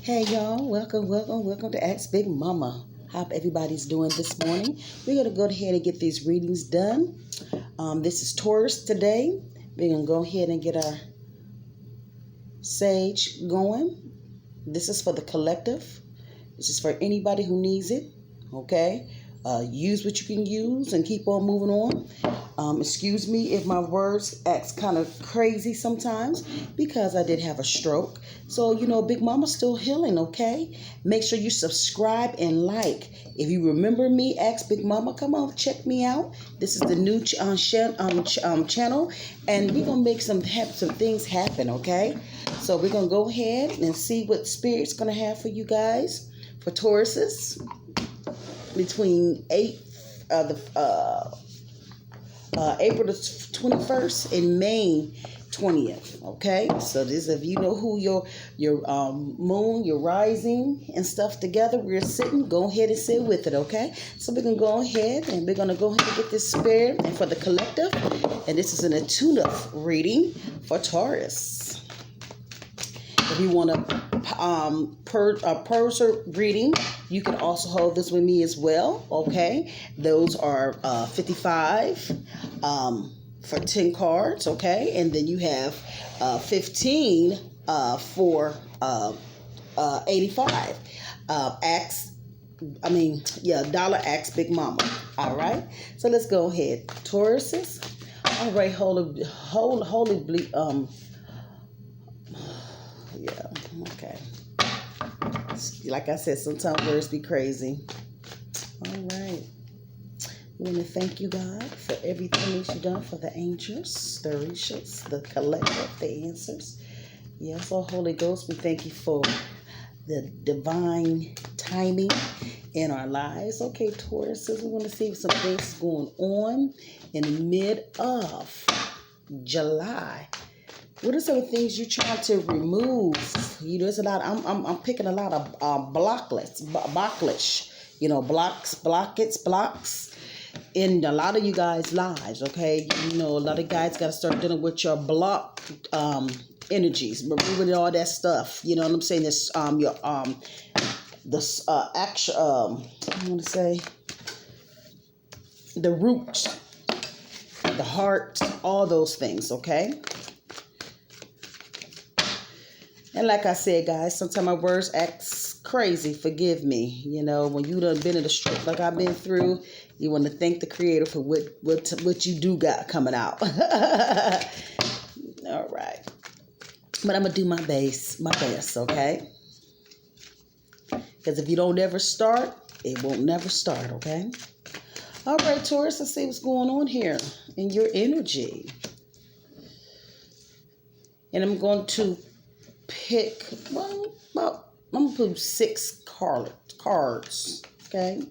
Hey y'all, welcome to Askbigmomma. Hope everybody's doing this morning. We're going to go ahead and get these readings done. This is Taurus today. We're going to go ahead and get our sage going. This is for the collective. This is for anybody who needs it. Okay? Use what you can use and keep on moving on. Excuse me if my words act kind of crazy sometimes because I did have a stroke. So, Big Mama's still healing, okay? Make sure you subscribe and like. If you remember me, Ask Big Mama, come on, check me out. This is the new channel, and we're going to have some things happen, okay? So we're going to go ahead and see what Spirit's going to have for you guys, for Tauruses, between April the 21st and May 20th. Okay, so this, if you know who your moon, your rising and stuff together, we're sitting. Go ahead and sit with it. Okay, so we're gonna go ahead and we're gonna go ahead and get this spirit and for the collective. And this is an Atuna reading for Taurus. If you want a purser reading, you can also hold this with me as well. Okay, those are 55 for 10 cards. Okay, and then you have 15 for 85. Dollar Ask Big Mama. All right, so let's go ahead, Tauruses. All right, yeah, okay. Like I said, sometimes words be crazy. All right. We want to thank you, God, for everything that you've done for the angels, the Orishas, the collective, the answers. Yes, oh Holy Ghost, we thank you for the divine timing in our lives. Okay, Tauruses, we want to see some things going on in the mid of July. What are some of the things you're trying to remove? There's a lot. I'm picking a lot of blocklets, blocks in a lot of you guys' lives. Okay, a lot of guys got to start dealing with your block energies, removing all that stuff. You know what I'm saying? This your this actual I want to say the root, the heart, all those things. Okay. And like I said, guys, sometimes my words act crazy. Forgive me. When you done been in a stroke like I've been through, you want to thank the Creator for what you do got coming out. All right. But I'm going to do my best, okay? Because if you don't ever start, it won't never start, okay? All right, Taurus, let's see what's going on here in your energy. And I'm going to pick, I'm going to put 6 cards, okay?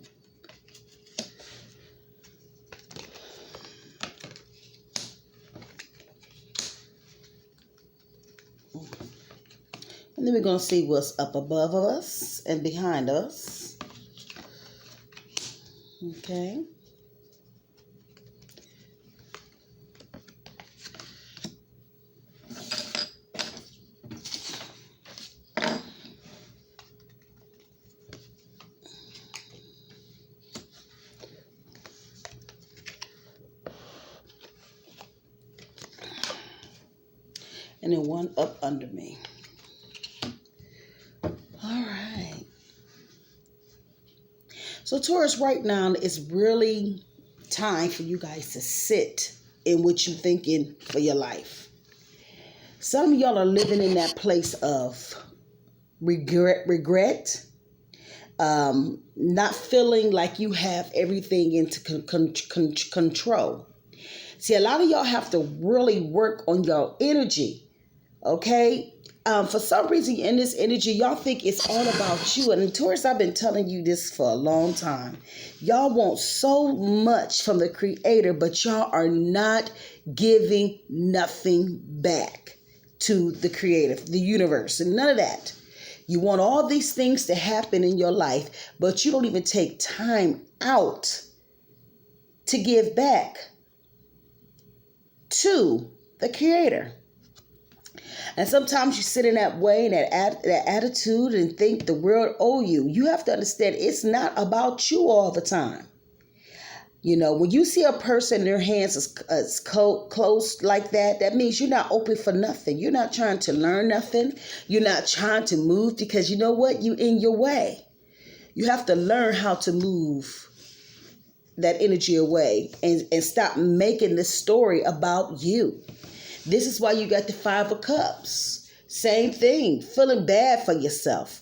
And then we're going to see what's up above us and behind us, okay? And then one up under me. All right. So Taurus, right now, it's really time for you guys to sit in what you're thinking for your life. Some of y'all are living in that place of regret, not feeling like you have everything into control. See, a lot of y'all have to really work on your energy. Okay, for some reason in this energy, y'all think it's all about you. And Taurus, I've been telling you this for a long time. Y'all want so much from the Creator, but y'all are not giving nothing back to the Creator, the universe, and none of that. You want all these things to happen in your life, but you don't even take time out to give back to the Creator. And sometimes you sit in that way, and that attitude, and think the world owe you. You have to understand it's not about you all the time. When you see a person, their hands is closed like that, that means you're not open for nothing. You're not trying to learn nothing. You're not trying to move, because you know what? You in your way. You have to learn how to move that energy away and stop making this story about you. This is why you got the 5 of Cups. Same thing, feeling bad for yourself.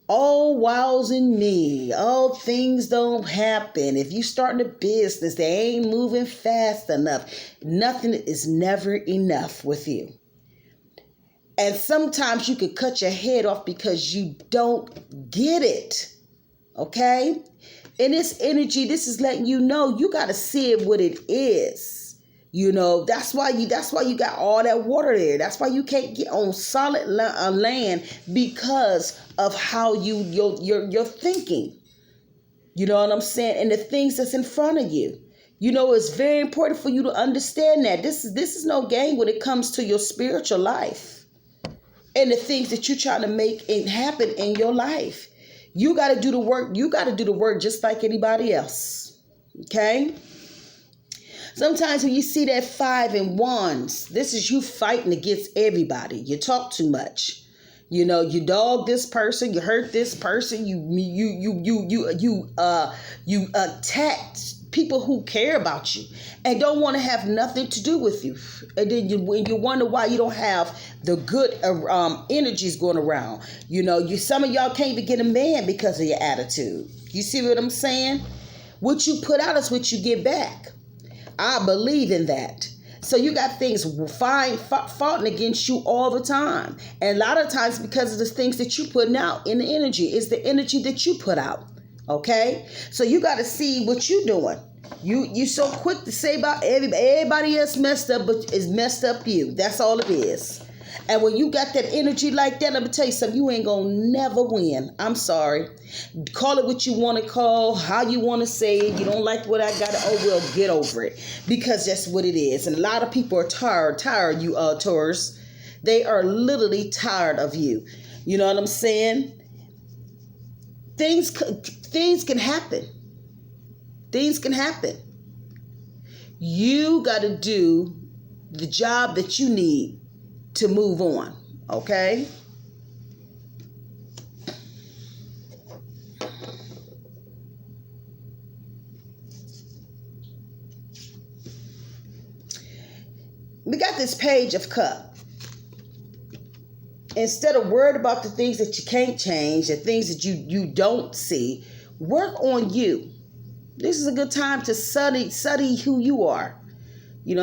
Oh, wows in me. Oh, things don't happen. If you starting a business, they ain't moving fast enough. Nothing is never enough with you. And sometimes you could cut your head off because you don't get it. Okay? In this energy, this is letting you know you got to see it what it is. That's why you got all that water there. That's why you can't get on solid land, because of how you're thinking. You know what I'm saying? And the things that's in front of you. It's very important for you to understand that this is no game when it comes to your spiritual life and the things that you're trying to make it happen in your life. You got to do the work. You got to do the work just like anybody else. Okay? Sometimes when you see that 5 in Wands, this is you fighting against everybody. You talk too much. You dog this person, you hurt this person, you attack people who care about you and don't want to have nothing to do with you. And then you wonder why you don't have the good energies going around. Some of y'all can't even get a man because of your attitude. You see what I'm saying? What you put out is what you get back. I believe in that. So you got things fighting against you all the time. And a lot of times because of the things that you're putting out in the energy. It's the energy that you put out. Okay? So you got to see what you're doing. You so quick to say about everybody else messed up, but it's messed up you. That's all it is. And when you got that energy like that, let me tell you something, you ain't gonna never win. I'm sorry. Call it what you want to call, how you want to say it. You don't like what I got, oh well, get over it. Because that's what it is. And a lot of people are tired, you Taurus. They are literally tired of you. You know what I'm saying? Things can happen. Things can happen. You got to do the job that you need to move on, okay? We got this Page of Cups. Instead of worried about the things that you can't change, the things that you don't see, work on you. This is a good time to study who you are.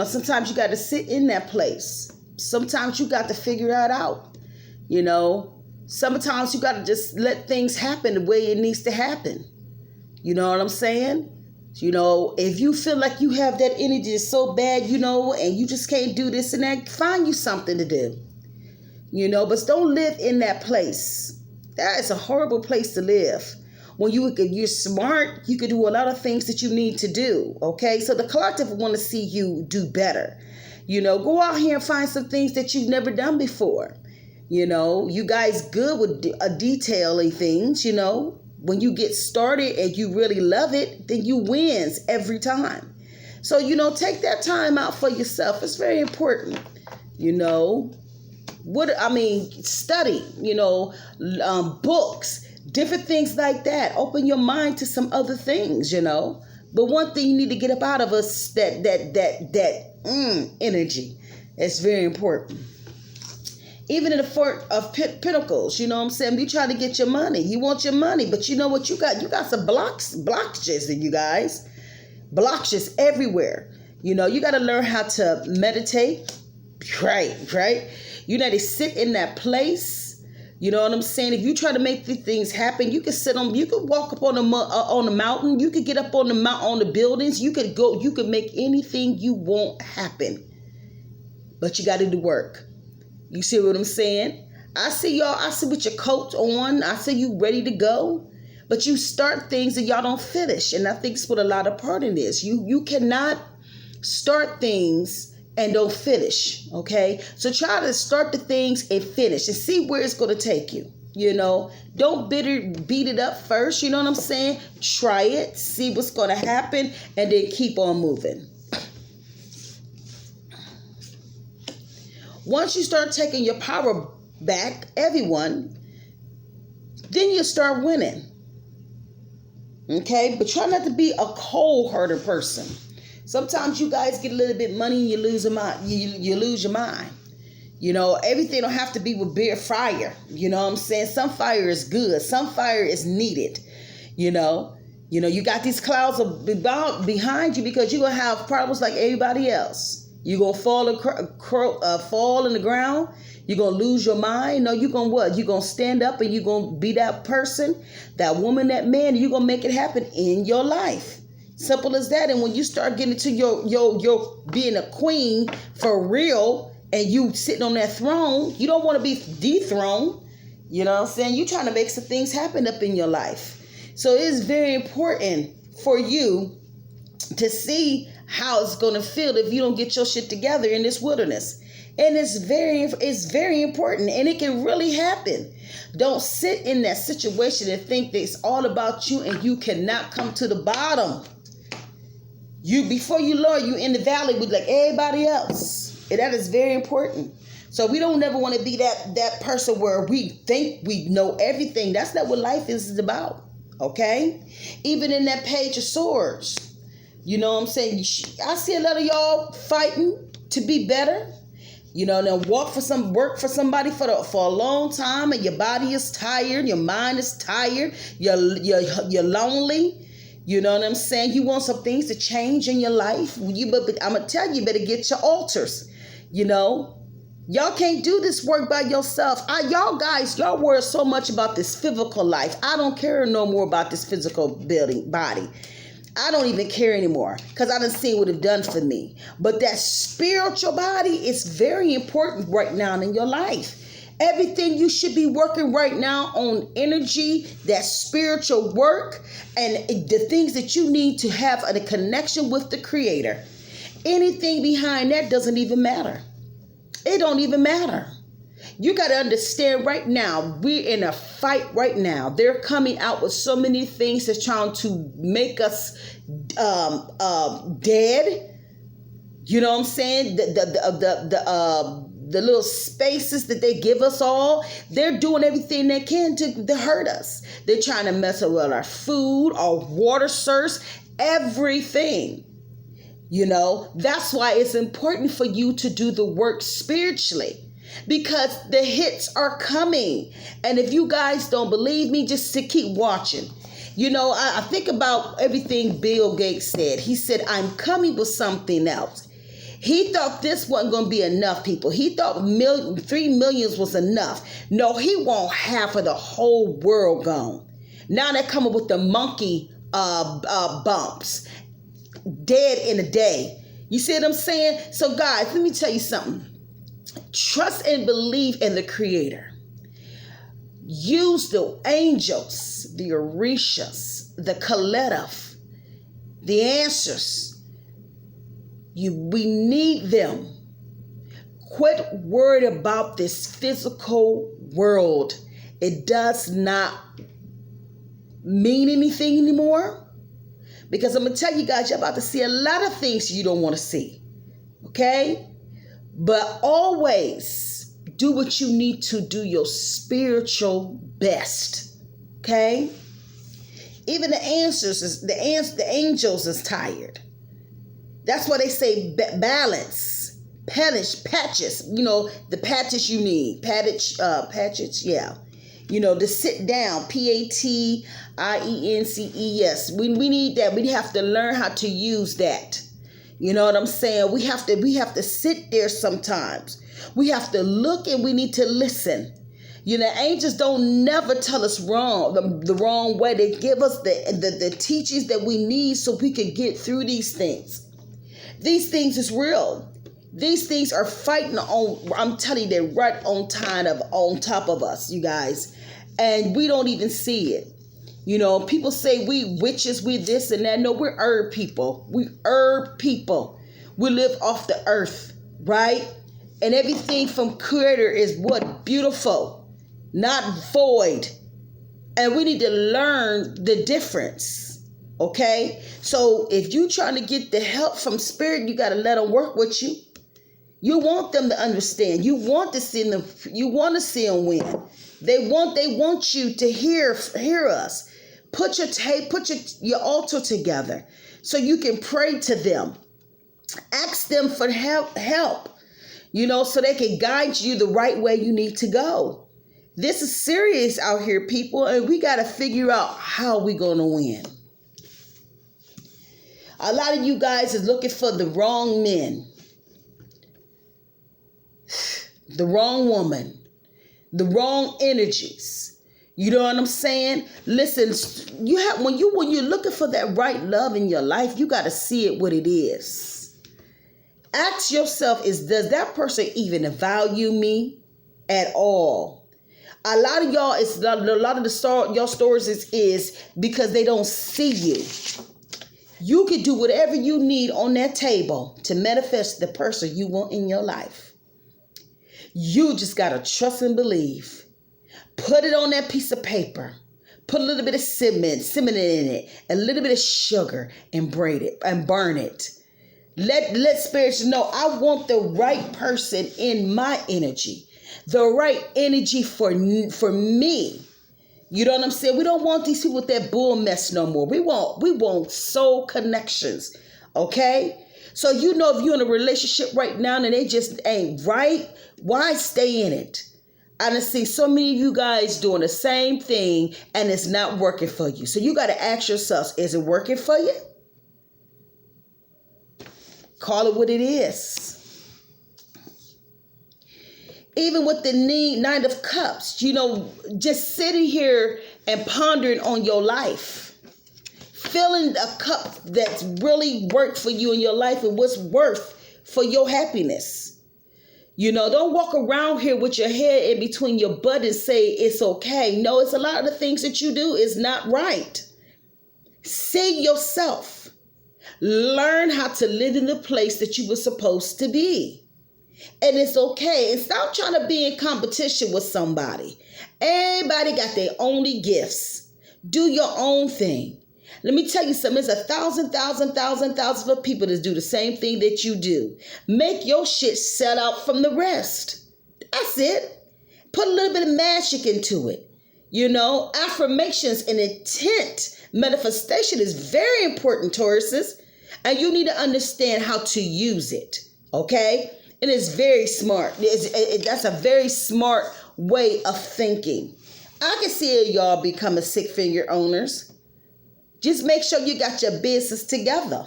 Sometimes you got to sit in that place. Sometimes you got to figure it out. Sometimes you got to just let things happen the way it needs to happen. You know what I'm saying? If you feel like you have that energy is so bad, and you just can't do this and that, find you something to do. But don't live in that place. That is a horrible place to live. When you're smart, you can do a lot of things that you need to do. Okay, so the collective want to see you do better. Go out here and find some things that you've never done before. You guys good with detailing things. When you get started and you really love it, then you wins every time. So take that time out for yourself. It's very important. Study. Books. Different things like that. Open your mind to some other things, But one thing you need to get up out of us, that energy. It's very important. Even in the Four of Pentacles, you trying to get your money. You want your money, but you know what you got? You got some blockages in you guys. Blockages everywhere. You got to learn how to meditate. Right? You got to sit in that place. You know what I'm saying? If you try to make these things happen, you can walk up on the mountain. You could get up on the buildings. You could make anything you want happen. But you got to do work. You see what I'm saying? I see y'all. I see with your coat on. I see you ready to go. But you start things and y'all don't finish. And I think it's what a lot of part in is. You cannot start things and don't finish. Okay, so try to start the things and finish and see where it's going to take you. Don't beat it up first. You know what I'm saying? Try it, see what's going to happen, and then keep on moving. Once you start taking your power back, everyone, then you start winning. Okay, but try not to be a cold-hearted person. Sometimes you guys get a little bit money and you lose your mind. You lose your mind. Everything don't have to be with bare fire. You know what I'm saying? Some fire is good. Some fire is needed. You got these clouds behind you because you're going to have problems like everybody else. You're going to fall in the ground. You're going to lose your mind. No, you're going to what? You're going to stand up and you're going to be that person, that woman, that man, and you're going to make it happen in your life. Simple as that. And when you start getting to your being a queen for real, and you sitting on that throne, you don't want to be dethroned. You know what I'm saying? You're trying to make some things happen up in your life. So it is very important for you to see how it's going to feel if you don't get your shit together in this wilderness. And it's very important, and it can really happen. Don't sit in that situation and think that it's all about you and you cannot come to the bottom. Before you learn, you in the valley with like everybody else. And that is very important. So we don't never want to be that person where we think we know everything. That's not what life is about. Okay? Even in that Page of Swords. You know what I'm saying? I see a lot of y'all fighting to be better. Now work for somebody for a long time, and your body is tired, your mind is tired, you're lonely. You know what I'm saying? You want some things to change in your life. I'm gonna tell you, better get your altars. Y'all can't do this work by yourself. Y'all worry so much about this physical life. I don't care no more about this physical body. I don't even care anymore because I done seen what it done for me. But that spiritual body is very important right now in your life. Everything you should be working right now on energy, that spiritual work, and the things that you need to have a connection with the Creator. Anything behind that doesn't even matter. It don't even matter. You got to understand right now, we're in a fight right now. They're coming out with so many things that's trying to make us dead. You know what I'm saying? The little spaces that they give us all, they're doing everything they can to hurt us. They're trying to mess up with our food, our water source, everything. That's why it's important for you to do the work spiritually, because the hits are coming. And if you guys don't believe me, just to keep watching. I think about everything Bill Gates said. He said, I'm coming with something else. He thought this wasn't going to be enough, people. He thought 3 million was enough. No, he want half of the whole world gone. Now they're coming with the monkey bumps. Dead in a day. You see what I'm saying? So guys, let me tell you something. Trust and believe in the Creator. Use the angels, the Orishas, the collective, the answers. We need them. Quit worried about this physical world. It does not mean anything anymore. Because I'm going to tell you guys, you're about to see a lot of things you don't want to see. Okay? But always do what you need to do your spiritual best. Okay? Even the angels is tired. That's why they say balance, patches. The patches you need. Patches, yeah. To sit down, PATIENCES. We need that. We have to learn how to use that. You know what I'm saying? We have to sit there sometimes. We have to look and we need to listen. Angels don't never tell us the wrong way. They give us the teachings that we need so we can get through these things. These things is real. These things are fighting on, I'm telling you, they're right on top of us, you guys. And we don't even see it. People say we witches, we this and that. No, we're herb people. We herb people. We live off the earth. right? And everything from Creator is what? Beautiful, not void. And we need to learn the difference, okay? So if you trying to get the help from Spirit, you got to let them work with you. You want them to understand. You want to see them. You want to see them win. They want you to hear us. Put your altar together so you can pray to them. Ask them for help. So they can guide you the right way you need to go. This is serious out here, people, and we got to figure out how we're going to win. A lot of you guys is looking for the wrong men, the wrong woman, the wrong energies. You know what I'm saying? Listen, when you're looking for that right love in your life, you got to see it what it is. Ask yourself, does that person even value me at all? A lot of y'all, your stories is because they don't see you. You can do whatever you need on that table to manifest the person you want in your life. You just got to trust and believe. Put it on that piece of paper. Put a little bit of cinnamon in it, a little bit of sugar, and burn it. Let spirits know I want the right person in my energy, the right energy for me. You know what I'm saying? We don't want these people with that bull mess no more. We want soul connections. Okay? So if you're in a relationship right now and they just ain't right, why stay in it? I done see so many of you guys doing the same thing and it's not working for you. So you got to ask yourselves, is it working for you? Call it what it is. Even with the Nine of Cups, just sitting here and pondering on your life. Filling a cup that's really worked for you in your life and what's worth for your happiness. Don't walk around here with your head in between your butt and say it's okay. No, it's a lot of the things that you do is not right. See yourself. Learn how to live in the place that you were supposed to be. And it's okay. And stop trying to be in competition with somebody. Everybody got their own gifts. Do your own thing. Let me tell you something. There's 1,000 of people that do the same thing that you do. Make your shit sell out from the rest. That's it. Put a little bit of magic into it. Affirmations and intent. Manifestation is very important, Tauruses. And you need to understand how to use it. Okay? It is very smart. That's a very smart way of thinking. I can see y'all becoming six-figure owners. Just make sure you got your business together.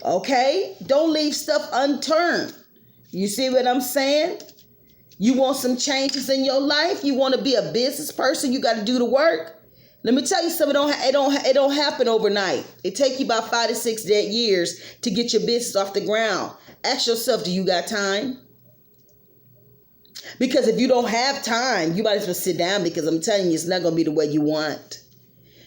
Okay? Don't leave stuff unturned. You see what I'm saying? You want some changes in your life? You want to be a business person? You got to do the work. Let me tell you something. It don't happen overnight. It takes you about 5 to 6 years to get your business off the ground. Ask yourself, do you got time? Because if you don't have time, you might as well sit down, because I'm telling you, it's not going to be the way you want.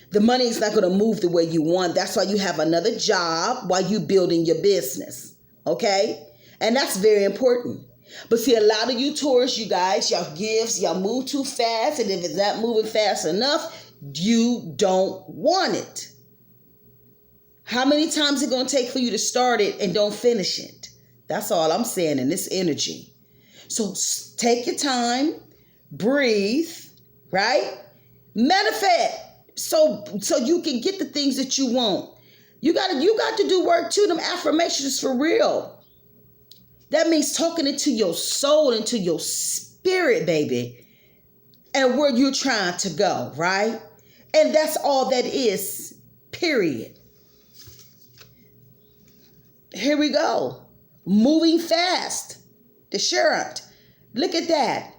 The money is not going to move the way you want. That's why you have another job while you building your business. Okay? And that's very important. But see, a lot of you Taurus, you guys, y'all move too fast. And if it's not moving fast enough, you don't want it. How many times is it going to take for you to start it and don't finish it? That's all I'm saying in this energy. So take your time, breathe, right? Manifest. So you can get the things that you want. You got to do work too. Them affirmations for real. That means talking into your soul, into your spirit, baby, and where you're trying to go, right? And that's all that is, period. Here we go. Moving fast. The Sharant. Look at that.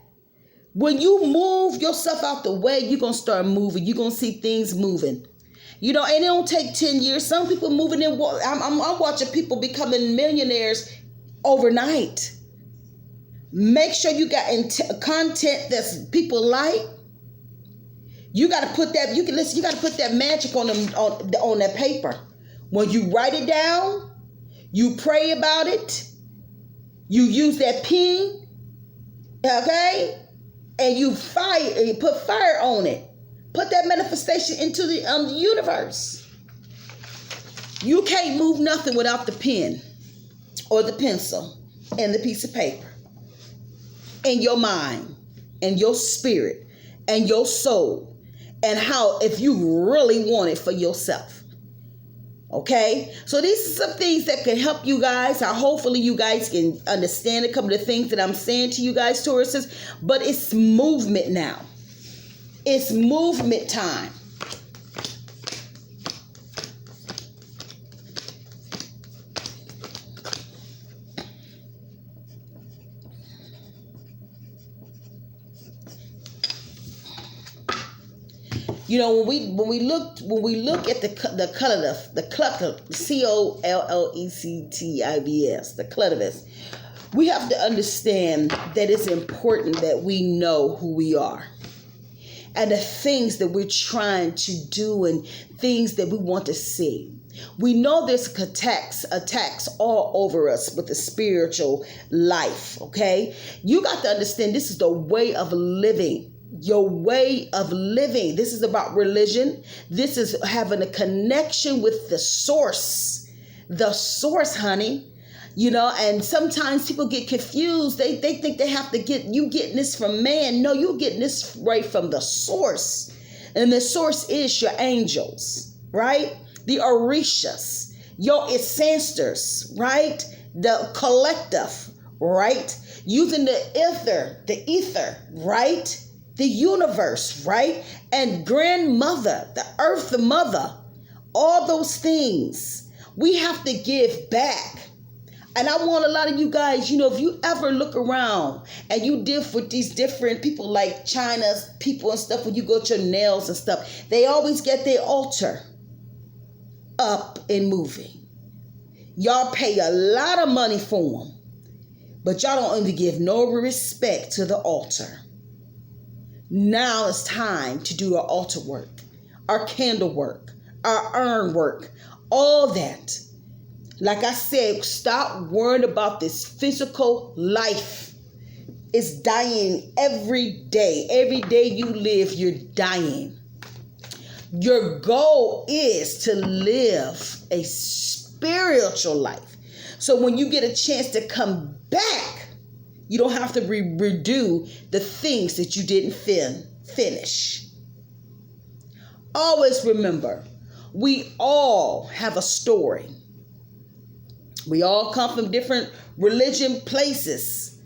When you move yourself out the way, you're going to start moving. You're going to see things moving. And it don't take 10 years. Some people moving in. I'm watching people becoming millionaires overnight. Make sure you got content that people like. You got to put that. You got to put that magic on them on that paper. When you write it down, you pray about it. You use that pen, okay? And you put fire on it. Put that manifestation into the universe. You can't move nothing without the pen or the pencil and the piece of paper. And your mind and your spirit and your soul. And how, if you really want it for yourself. Okay, so these are some things that can help you guys. Hopefully you guys can understand a couple of things that I'm saying to you guys, Tauruses. But it's movement now. It's movement time. You know, when we look at the collective, COLLECTIVS, the collectivist, we have to understand that it's important that we know who we are and the things that we're trying to do and things that we want to see. We know there's attacks all over us with the spiritual life, okay? You got to understand this is the way of living. Your way of living. This is about religion. This is having a connection with the source. The source, honey. You know, and sometimes people get confused. They think they have to you getting this from man. No, you're getting this right from the source. And the source is your angels, right? The Orishas, your ancestors, right? The collective, right? Using the ether, right? The universe, right? And grandmother, the earth, the mother, all those things. We have to give back. And I want a lot of you guys, you know, if you ever look around and you deal with these different people like China's people and stuff, when you go to your nails and stuff, they always get their altar up and moving. Y'all pay a lot of money for them, but y'all don't even give no respect to the altar. Now it's time to do our altar work, our candle work, our urn work, all that. Like I said, stop worrying about this physical life. It's dying every day. Every day you live, you're dying. Your goal is to live a spiritual life. So when you get a chance to come back, you don't have to redo the things that you didn't finish. Always remember, we all have a story. We all come from different religion places.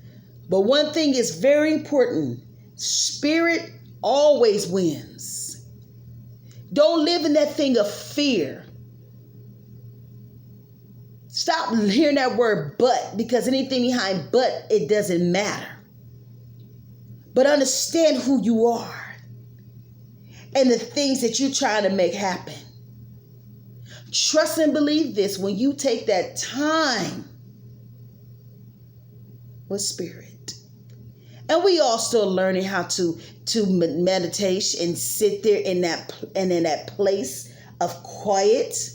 But one thing is very important. Spirit always wins. Don't live in that thing of fear. Stop hearing that word but, because anything behind but, it doesn't matter. But understand who you are and the things that you're trying to make happen. Trust and believe this when you take that time with spirit. And we all still learning how to meditate and sit there in that place of quiet.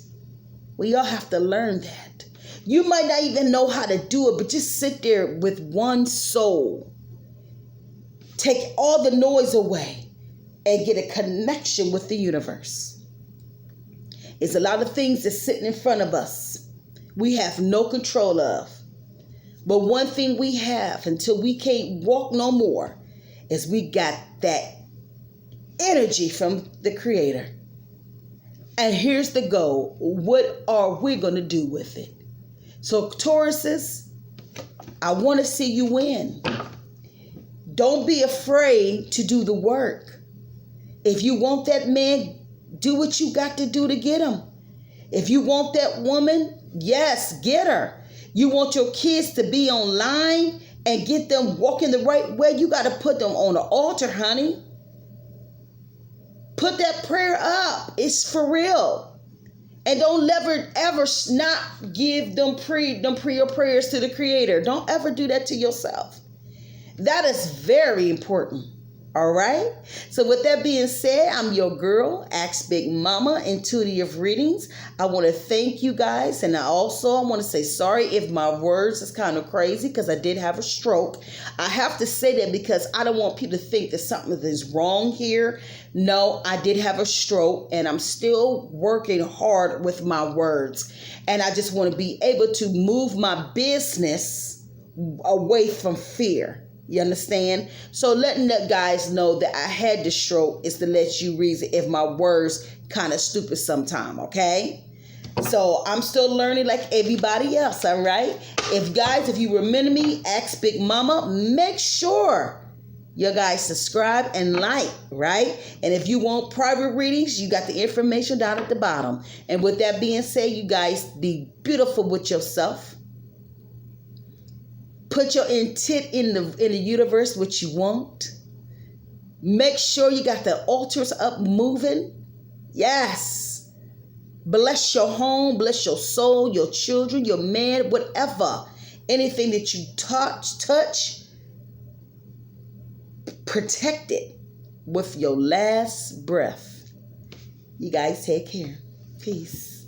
We all have to learn that. You might not even know how to do it, but just sit there with one soul. Take all the noise away and get a connection with the universe. It's a lot of things that's sitting in front of us we have no control of. But one thing we have until we can't walk no more is we got that energy from the Creator. And here's the goal. What are we going to do with it? So Tauruses, I want to see you win. Don't be afraid to do the work. If you want that man, do what you got to do to get him. If you want that woman, yes, get her. You want your kids to be online and get them walking the right way, you got to put them on the altar, honey. Put that prayer up. It's for real. And don't ever not give them prayer prayers to the Creator. Don't ever do that to yourself. That is very important. All right. So with that being said, I'm your girl, Askbigmomma, Intuitive Readings. I want to thank you guys, and I want to say sorry if my words is kind of crazy because I did have a stroke. I have to say that because I don't want people to think that something is wrong here. No, I did have a stroke, and I'm still working hard with my words. And I just want to be able to move my business away from fear. You understand? So letting the guys know that I had the stroke is to let you reason if my words kind of stupid sometime, okay? So I'm still learning like everybody else, all right? If you remember me, Askbigmomma, make sure you guys subscribe and like, right? And if you want private readings, you got the information down at the bottom. And with that being said, you guys be beautiful with yourself. Put your intent in the universe, what you want. Make sure you got the altars up moving. Yes. Bless your home, bless your soul, your children, your man, whatever. Anything that you touch, protect it with your last breath. You guys take care. Peace.